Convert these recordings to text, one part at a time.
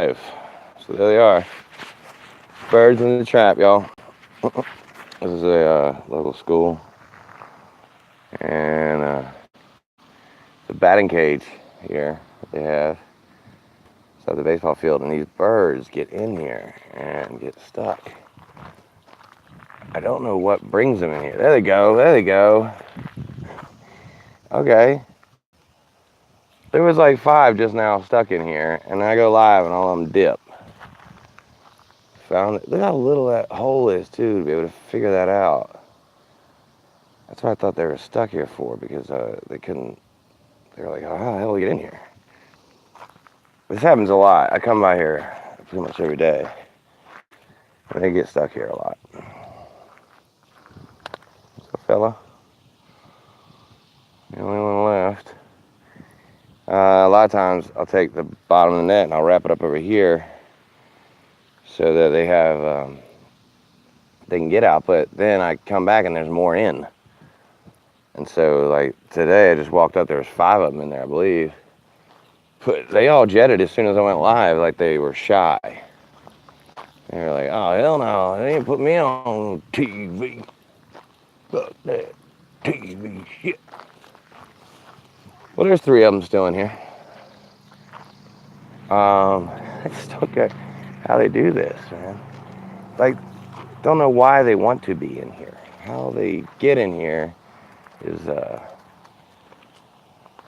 So there they are. Birds in the trap, y'all. This is a local school. And the batting cage here that they have. So the baseball field, and these birds get in here and get stuck. I don't know what brings them in here. There they go. There they go. Okay. There was like 5 just now stuck in here, and I go live and all of them dip. Found it. Look how little that hole is too to be able to figure that out. That's what I thought they were stuck here for, because they couldn't. They were like, oh, how the hell do we get in here? This happens a lot. I come by here pretty much every day, and they get stuck here a lot. So, fella, the only one left. A lot of times I'll take the bottom of the net and I'll wrap it up over here so that they have they can get out, but then I come back and there's more in. And so like today I just walked up, there was 5 of them in there, I believe. But they all jetted as soon as I went live, like they were shy. They were like, oh hell no, they didn't put me on TV. Fuck that TV shit. Well, there's 3 of them still in here. I just don't get how they do this, man. Like, don't know why they want to be in here. How they get in here is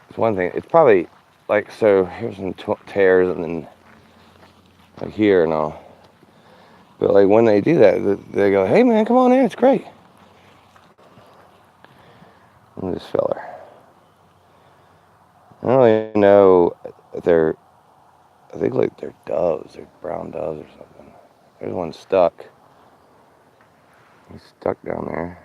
it's one thing. It's probably like, so here's some tears and then like here and all. But like when they do that, they go, hey man, come on in, it's great. And this feller. I don't really know if they're, I think like they're doves, they're brown doves or something. There's one stuck. He's stuck down there.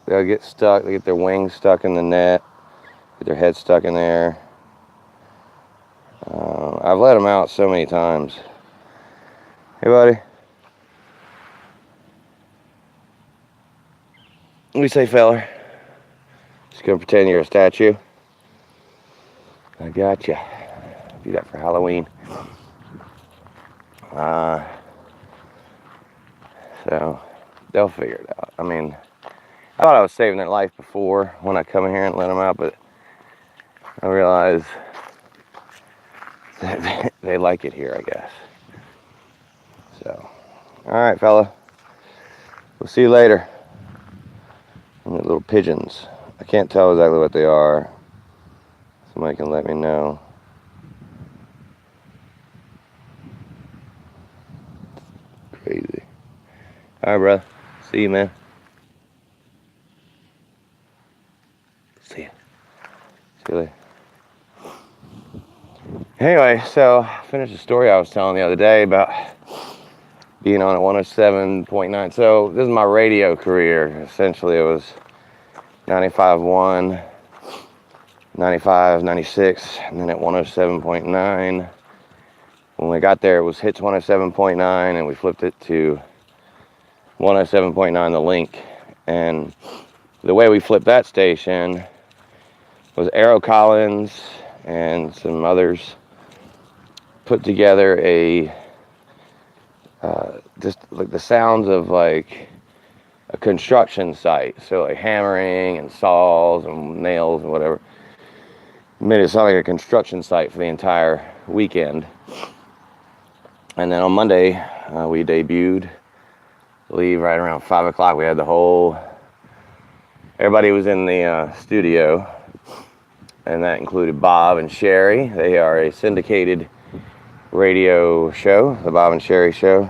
They'll get stuck, they get their wings stuck in the net, get their head stuck in there. I've let them out so many times. Hey buddy. What do you say, feller? Just gonna pretend you're a statue? I gotcha. Do that for Halloween. So they'll figure it out. I mean, I thought I was saving their life before when I come in here and let them out, but I realize that they like it here, I guess. So, all right, fella. We'll see you later. And the little pigeons. I can't tell exactly what they are. Somebody can let me know. Crazy. All right, brother. See you, man. See ya. See you later. Anyway, so I finished the story I was telling the other day about being on at 107.9. So this is my radio career. Essentially, it was 95.1, 95, 96, and then at 107.9. When we got there, it was Hits 107.9, and we flipped it to 107.9, the link. And the way we flipped that station was Arrow Collins and some others put together a just like the sounds of like a construction site, so like hammering and saws and nails and whatever. Made it sound like a construction site for the entire weekend. And then on Monday we debuted, I believe right around 5 o'clock. We had the whole, everybody was in the studio, and that included Bob and Sherry. They are a syndicated radio show, the Bob and Sherry Show.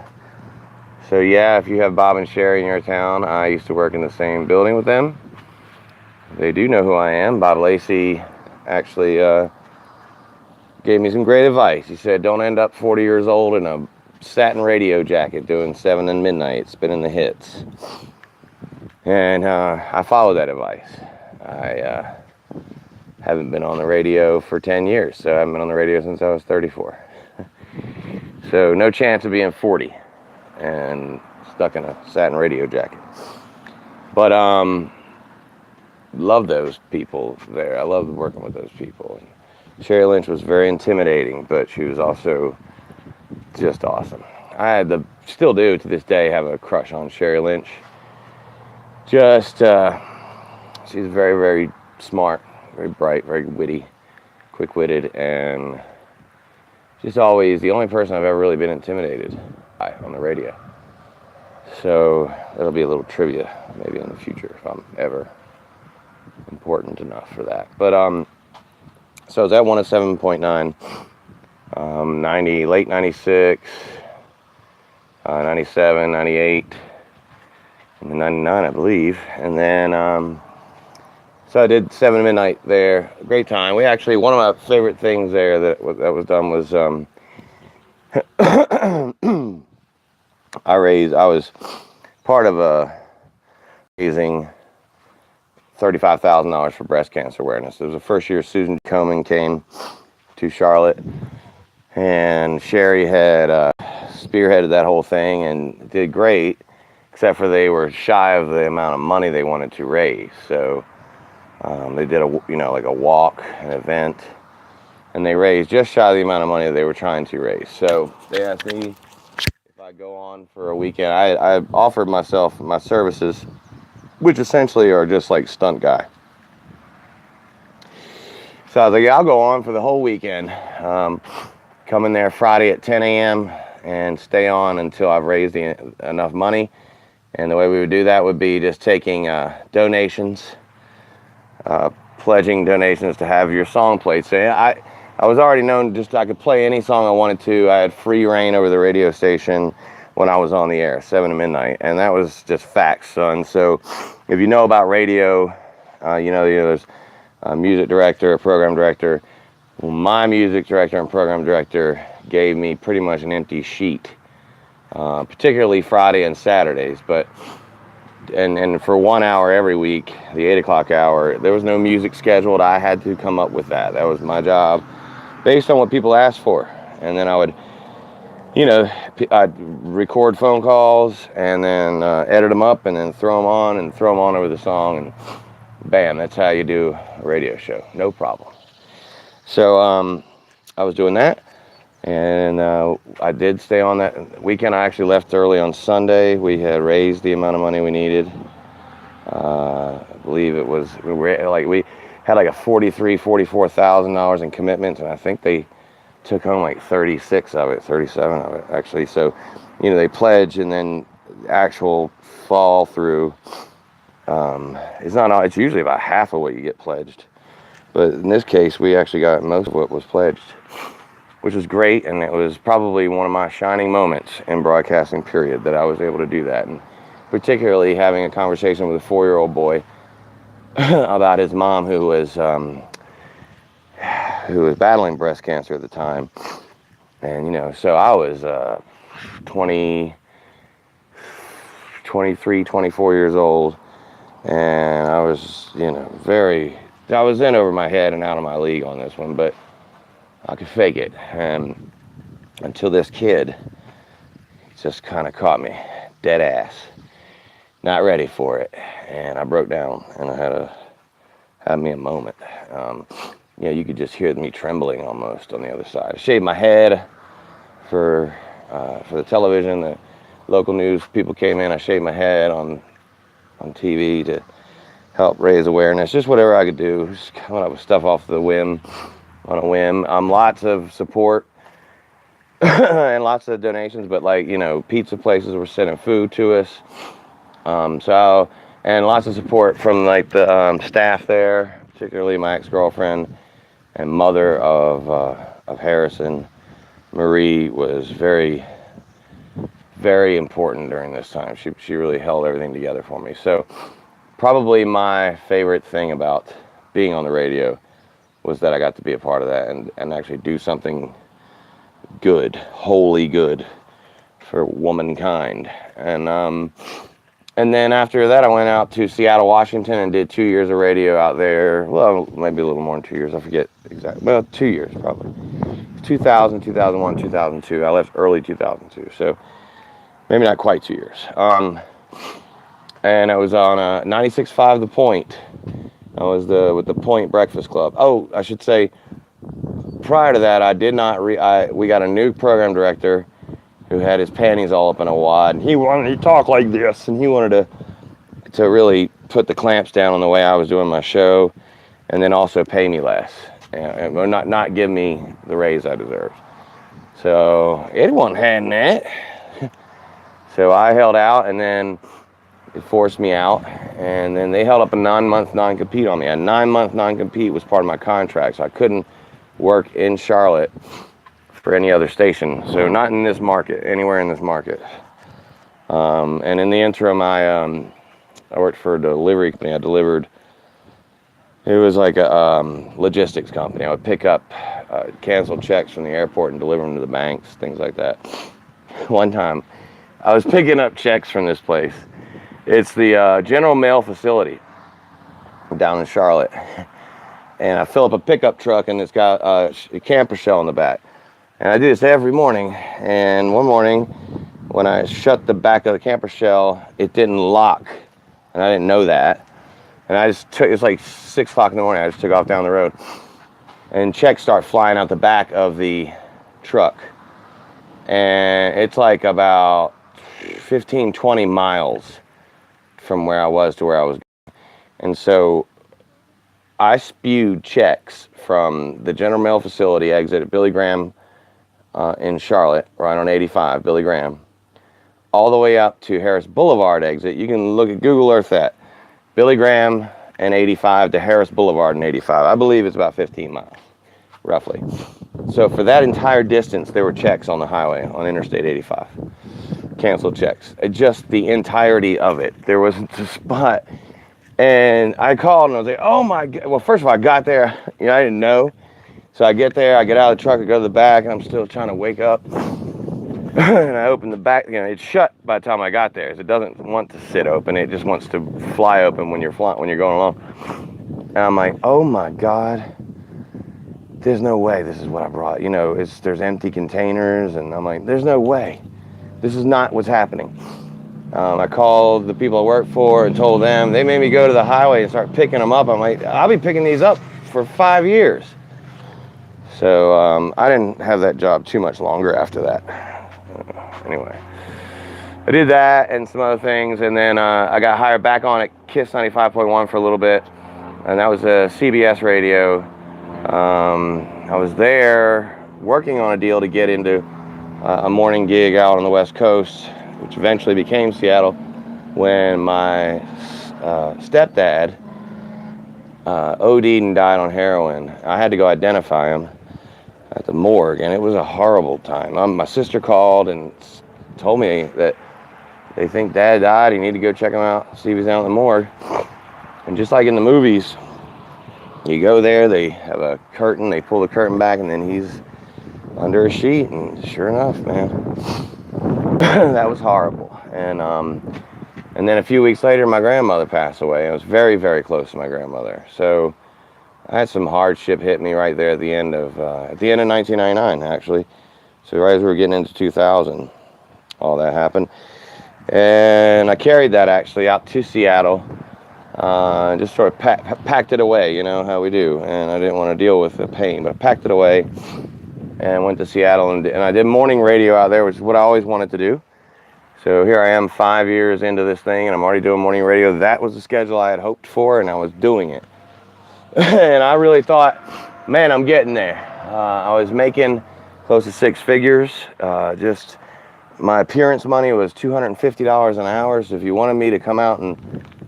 So yeah, if you have Bob and Sherry in your town, I used to work in the same building with them. They do know who I am. Bob Lacey actually gave me some great advice. He said, don't end up 40 years old in a satin radio jacket doing 7 and midnight, spinning the hits. And I followed that advice. I haven't been on the radio for 10 years, so I haven't been on the radio since I was 34. So no chance of being 40 and stuck in a satin radio jacket. But love those people there. I love working with those people. Sherry Lynch was very intimidating, but she was also just awesome. Still do to this day, have a crush on Sherry Lynch. Just, she's very, very smart, very bright, very witty, quick-witted, and just always the only person I've ever really been intimidated by on the radio. So that'll be a little trivia maybe in the future if I'm ever important enough for that. But so I was at 107.9, 90, late 96, 97, 98, and 99, I believe. And then so I did 7 to midnight there. Great time. We actually, one of my favorite things there that was done was I was part of raising $35,000 for breast cancer awareness. It was the first year Susan Komen came to Charlotte, and Sherry had spearheaded that whole thing and did great, except for they were shy of the amount of money they wanted to raise. So they did like a walk, an event, and they raised just shy of the amount of money that they were trying to raise. So they asked me if I'd go on for a weekend. I offered myself my services, which essentially are just like stunt guy. So I was like, yeah, I'll go on for the whole weekend. Come in there Friday at 10 a.m. and stay on until I've raised enough money. And the way we would do that would be just taking donations, pledging donations to have your song played. So I was already known, I could play any song I wanted to. I had free reign over the radio station when I was on the air, 7 to midnight. And that was just facts, son. So if you know about radio, there's a music director, a program director. Well, my music director and program director gave me pretty much an empty sheet, particularly Friday and Saturdays. And for 1 hour every week, the 8 o'clock hour, there was no music scheduled. I had to come up with that. That was my job based on what people asked for. And then I would, I'd record phone calls and then edit them up and then throw them on over the song, and bam, that's how you do a radio show. No problem. So I was doing that, and I did stay on that weekend. I actually left early on Sunday. We had raised the amount of money we needed. I believe it was, we had like a $44,000 in commitments, and I think they took home like 36 of it, 37 of it actually. So, they pledge, and then actual fall through, it's usually about half of what you get pledged. But in this case, we actually got most of what was pledged, which was great, and it was probably one of my shining moments in broadcasting, period, that I was able to do that. And particularly having a conversation with a 4-year-old boy about his mom who was battling breast cancer at the time. And, so I was 23, 24 years old, and I was, I was in over my head and out of my league on this one, but I could fake it. And until this kid just kind of caught me dead ass, not ready for it. And I broke down, and I had me a moment. You could just hear me trembling almost on the other side. I shaved my head for the television. The local news people came in. I shaved my head on TV to help raise awareness. Just whatever I could do. Just coming up with stuff off the whim, on a whim. Lots of support and lots of donations, but pizza places were sending food to us. And lots of support from the staff there, particularly my ex-girlfriend and mother of Harrison. Marie was very, very important during this time. She really held everything together for me. So probably my favorite thing about being on the radio was that I got to be a part of that and actually do something good, wholly good for womankind. And then after that, I went out to Seattle, Washington, and did 2 years of radio out there. Well, maybe a little more than 2 years. I forget exactly. Well, 2 years probably. 2000, 2001, 2002. I left early 2002, so maybe not quite 2 years. And I was on 96.5 The Point. I was with the Point Breakfast Club. Oh, I should say, prior to that, I did not. We got a new program director who had his panties all up in a wad. And he wanted to talk like this, and he wanted to really put the clamps down on the way I was doing my show, and then also pay me less, and not give me the raise I deserved. So it wasn't having that. So I held out, and then it forced me out, and then they held up a 9-month non-compete on me. A 9-month non-compete was part of my contract, so I couldn't work in Charlotte for any other station. So not in this market, anywhere in this market. And in the interim, I worked for a delivery company. I delivered. It was like a logistics company. I would pick up canceled checks from the airport and deliver them to the banks, things like that. One time, I was picking up checks from this place. It's the General Mail facility down in Charlotte. And I fill up a pickup truck, and it's got a camper shell in the back. And I do this every morning. And one morning, when I shut the back of the camper shell, it didn't lock. And I didn't know that. And I just took, it's like 6 o'clock in the morning, I just took off down the road. And checks start flying out the back of the truck. And it's like about 15, 20 miles from where I was to where I was going. And so I spewed checks from the General Mail facility exit at Billy Graham in Charlotte, right on 85, Billy Graham, all the way up to Harris Boulevard exit. You can look at Google Earth that. Billy Graham and 85 to Harris Boulevard and 85. I believe it's about 15 miles, roughly. So for that entire distance, there were checks on the highway, on Interstate 85. Canceled checks. Just the entirety of it. There wasn't a spot. And I called and I was like, oh my God. Well, first of all, I got there, I didn't know. So I get there, I get out of the truck, I go to the back, and I'm still trying to wake up. And I open the back, it's shut by the time I got there. It doesn't want to sit open, it just wants to fly open when you're going along. And I'm like, oh my God, there's no way this is what I brought. There's empty containers, and I'm like, there's no way. This is not what's happening. I called the people I work for and told them. They made me go to the highway and start picking them up. I'm like, I'll be picking these up for 5 years. So I didn't have that job too much longer after that. Anyway, I did that and some other things, and then I got hired back on at KISS 95.1 for a little bit, and that was a CBS radio. I was there working on a deal to get into a morning gig out on the West Coast, which eventually became Seattle, when my stepdad OD'd and died on heroin. I had to go identify him at the morgue, and it was a horrible time. My sister called and told me that they think Dad died. You need to go check him out, see if he's out in the morgue. And just like in the movies, you go there, they have a curtain, they pull the curtain back, and then he's under a sheet, and sure enough, man, that was horrible. And then a few weeks later, my grandmother passed away. I was very, very close to my grandmother. So I had some hardship hit me right there at the end of 1999, actually. So right as we were getting into 2000, all that happened. And I carried that actually out to Seattle, just sort of packed it away, how we do. And I didn't want to deal with the pain, but I packed it away and went to Seattle, and I did morning radio out there, which is what I always wanted to do. So here I am 5 years into this thing, and I'm already doing morning radio. That was the schedule I had hoped for, and I was doing it. And I really thought, man, I'm getting there. I was making close to 6 figures. Just my appearance money was $250 an hour. So if you wanted me to come out and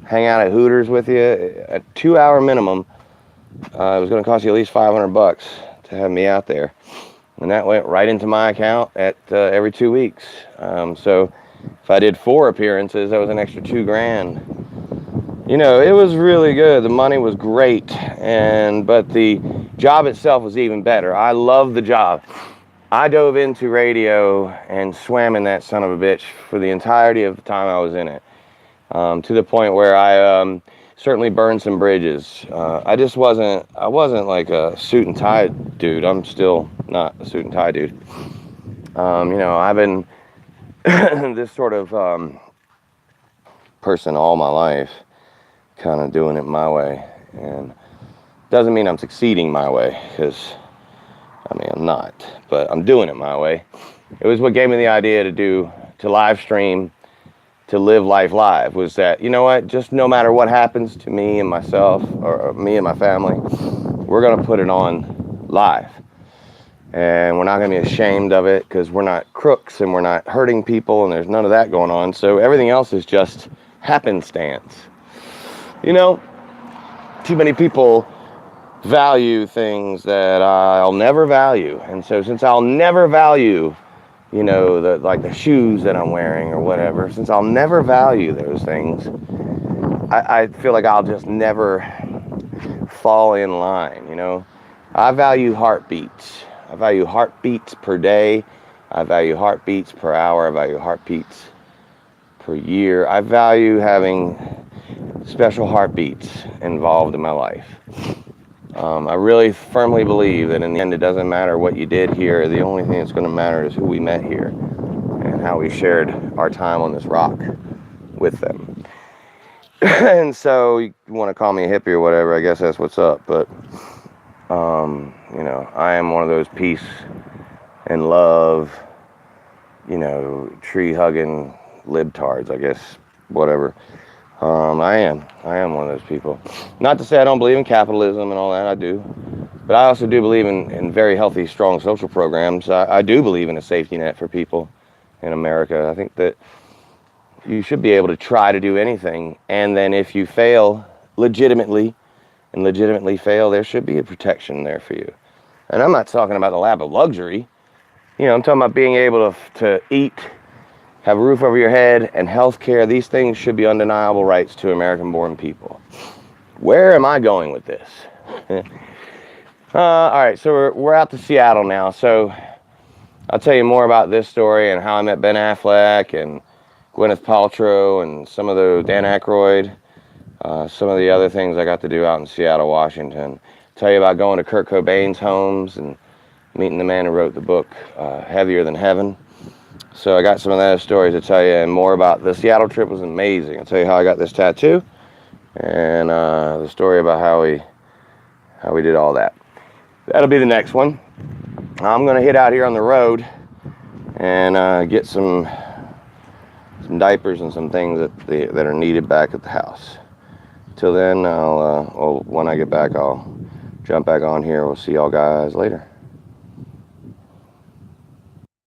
hang out at Hooters with you, a 2-hour minimum, it was going to cost you at least $500 to have me out there. And that went right into my account at every 2 weeks. So if I did 4 appearances, that was an extra $2,000. It was really good. The money was great, but the job itself was even better. I loved the job. I dove into radio and swam in that son of a bitch for the entirety of the time I was in it, to the point where I certainly burned some bridges. I wasn't like a suit and tie dude. I'm still not a suit and tie dude. I've been this sort of person all my life, kind of doing it my way, and doesn't mean I'm succeeding my way, because I'm not, but I'm doing it my way. It was what gave me the idea to live stream, to live life live, was that, you know what, just no matter what happens to me and myself, or me and my family, we're going to put it on live. And we're not going to be ashamed of it, because we're not crooks and we're not hurting people, and there's none of that going on. So everything else is just happenstance. You know, too many people value things that I'll never value. And so since I'll never value, you know, the shoes that I'm wearing or whatever, since I'll never value those things, I feel like I'll just never fall in line, you know. I value heartbeats. I value heartbeats per day. I value heartbeats per hour. I value heartbeats per year. I value having special heartbeats involved in my life. I really firmly believe that in the end, it doesn't matter what you did here. The only thing that's going to matter is who we met here and how we shared our time on this rock with them. And so you want to call me a hippie or whatever, I guess that's what's up. But, you know, I am one of those peace and love, you know, tree-hugging libtards, I guess, whatever. I am one of those people. Not to say I don't believe in capitalism and all that, I do. But I also do believe in very healthy, strong social programs. I do believe in a safety net for people in America. I think that you should be able to try to do anything. And then if you fail legitimately fail, there should be a protection there for you. And I'm not talking about the lap of luxury. You know, I'm talking about being able to eat, have a roof over your head, and health care. These things should be undeniable rights to American-born people. Where am I going with this? All right, so we're out to Seattle now. So I'll tell you more about this story and how I met Ben Affleck and Gwyneth Paltrow and some of the Dan Aykroyd, some of the other things I got to do out in Seattle, Washington. Tell you about going to Kurt Cobain's homes and meeting the man who wrote the book, Heavier Than Heaven. So I got some of those stories to tell you, and more about the Seattle trip. Was amazing. I'll tell you how I got this tattoo, and the story about how we did all that. That'll be the next one. I'm gonna hit out here on the road and get some diapers and some things that are needed back at the house. Till then, when I get back, I'll jump back on here. We'll see y'all guys later.